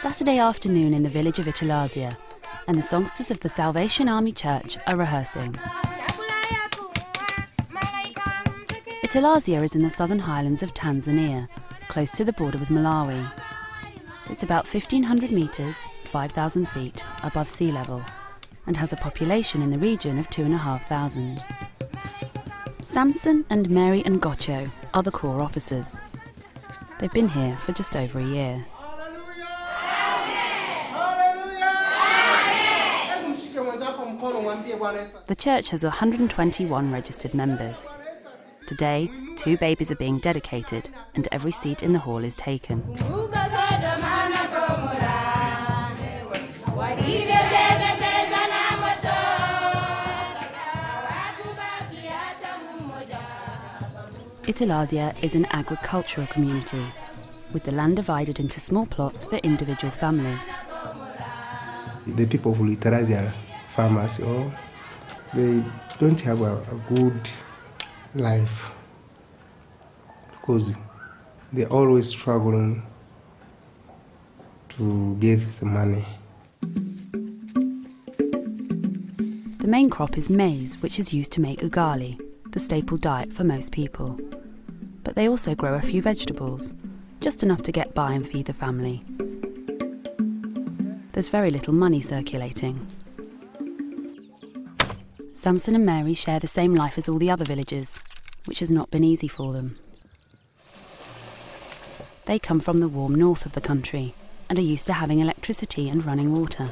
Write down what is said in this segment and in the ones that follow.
Saturday afternoon in the village of Italazia, and the songsters of the Salvation Army Church are rehearsing. Italazia is in the southern highlands of Tanzania, close to the border with Malawi. It's about 1,500 metres, 5,000 feet, above sea level, and has a population in the region of 2,500. Samson and Mary and Ngocho are the corps officers. They've been here for just over a year. The church has 121 registered members. Today, 2 babies are being dedicated and every seat in the hall is taken. Italazia is an agricultural community, with the land divided into small plots for individual families. The people of Italazia are farmers, or they don't have a good life because they're always struggling to get the money. The main crop is maize, which is used to make ugali, the staple diet for most people. But they also grow a few vegetables, just enough to get by and feed the family. There's very little money circulating. Samson and Mary share the same life as all the other villagers, which has not been easy for them. They come from the warm north of the country and are used to having electricity and running water.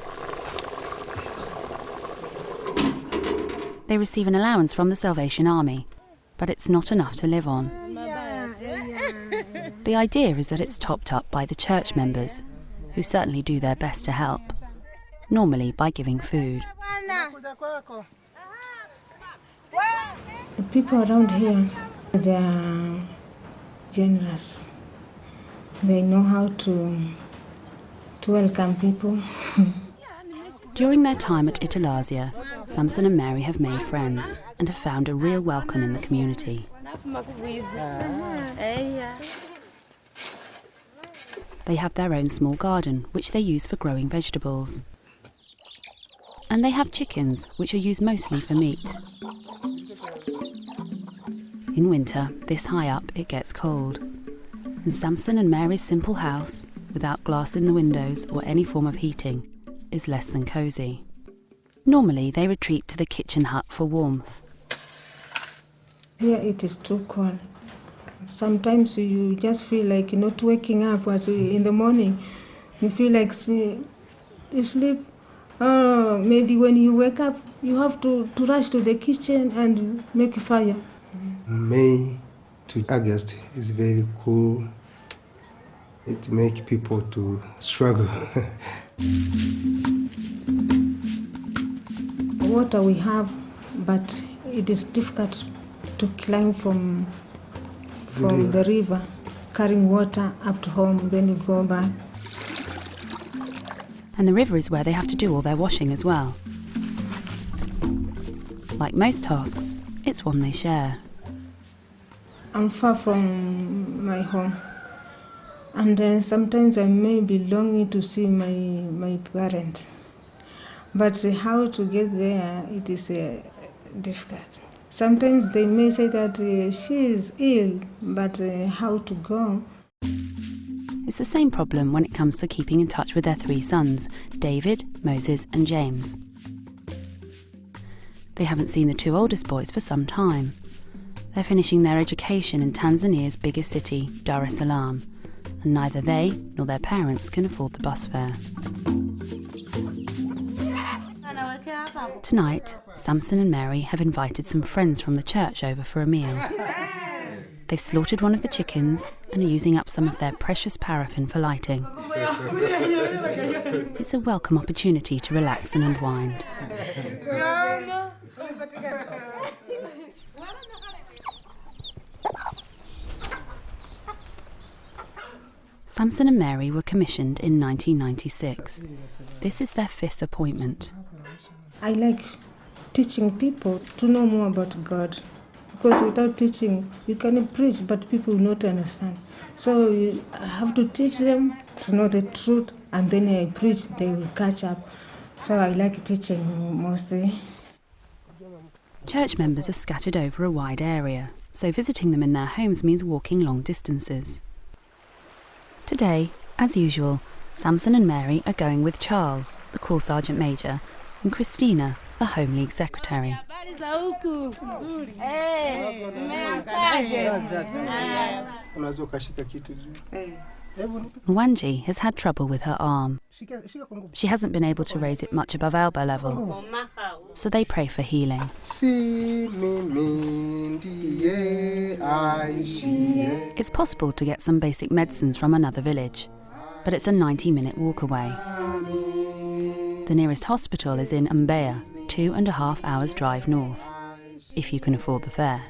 They receive an allowance from the Salvation Army, but it's not enough to live on. The idea is that it's topped up by the church members, who certainly do their best to help, normally by giving food. The people around here, they are generous. They know how to welcome people. During their time at Italazia, Samson and Mary have made friends and have found a real welcome in the community. They have their own small garden, which they use for growing vegetables. And they have chickens, which are used mostly for meat. In winter, this high up, it gets cold. And Samson and Mary's simple house, without glass in the windows or any form of heating, is less than cosy. Normally, they retreat to the kitchen hut for warmth. Here it is too cold. Sometimes you just feel like you're not waking up in the morning. You feel like you sleep. Maybe when you wake up, you have to rush to the kitchen and make a fire. May to August is very cool. It makes people to struggle. Water we have, but it is difficult to climb from the river, carrying water up to home, then you go back. And the river is where they have to do all their washing as well. Like most tasks, it's one they share. I'm far from my home, and sometimes I may be longing to see my parents. But how to get there, it is difficult. Sometimes they may say that she is ill, but how to go? It's the same problem when it comes to keeping in touch with their 3 sons, David, Moses and James. They haven't seen the 2 oldest boys for some time. They're finishing their education in Tanzania's biggest city, Dar es Salaam, and neither they nor their parents can afford the bus fare. Tonight, Samson and Mary have invited some friends from the church over for a meal. They've slaughtered one of the chickens and are using up some of their precious paraffin for lighting. It's a welcome opportunity to relax and unwind. Samson and Mary were commissioned in 1996. This is their 5th appointment. I like teaching people to know more about God, because without teaching, you can preach, but people will not understand. So you have to teach them to know the truth and then I preach, they will catch up. So I like teaching mostly. Church members are scattered over a wide area, so visiting them in their homes means walking long distances. Today, as usual, Samson and Mary are going with Charles, the Corps Sergeant Major, and Christina, the Home League Secretary. Mwanji has had trouble with her arm. She hasn't been able to raise it much above elbow level, so they pray for healing. It's possible to get some basic medicines from another village, but it's a 90-minute walk away. The nearest hospital is in Mbeya, 2.5 hours drive north, if you can afford the fare.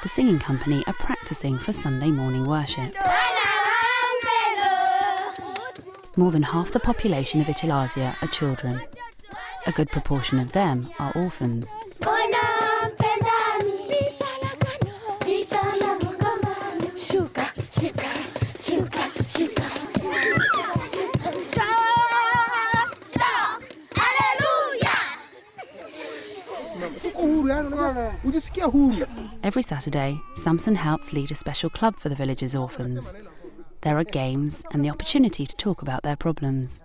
The singing company are practicing for Sunday morning worship. More than half the population of Itilasia are children. A good proportion of them are orphans. Every Saturday, Samson helps lead a special club for the village's orphans. There are games and the opportunity to talk about their problems.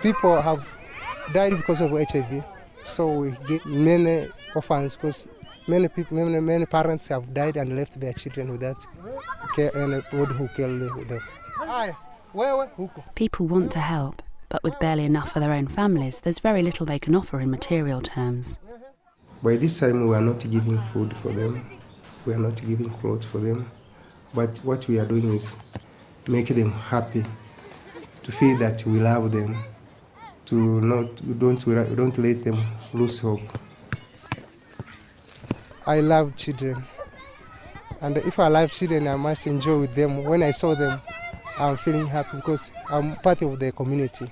People have died because of HIV, so we get many orphans because many parents have died and left their children without care anybody who cared them. People want to help, but with barely enough for their own families, there's very little they can offer in material terms. By this time, we are not giving food for them, we are not giving clothes for them, but what we are doing is make them happy, to feel that we love them, don't let them lose hope. I love children, and if I love children, I must enjoy with them. When I saw them, I'm feeling happy because I'm part of the community.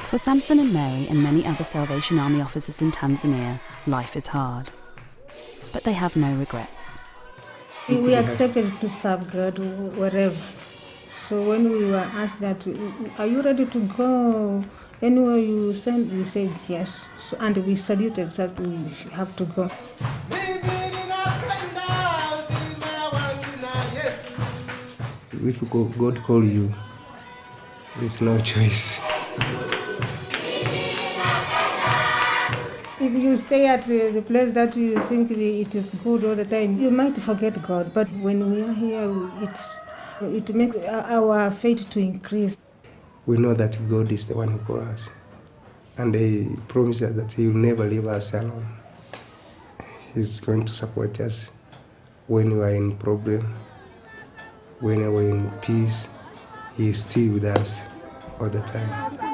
For Samson and Mary and many other Salvation Army officers in Tanzania, life is hard. But they have no regrets. We accepted to serve God wherever. So when we were asked that, are you ready to go anywhere you send, we said yes. So, and we saluted that we have to go. If God call you, there's no choice. If you stay at the place that you think it is good all the time, you might forget God. But when we are here, it makes our faith to increase. We know that God is the one who calls us. And He promised us that He will never leave us alone. He's going to support us when we are in problem, when we are in peace. He is still with us all the time.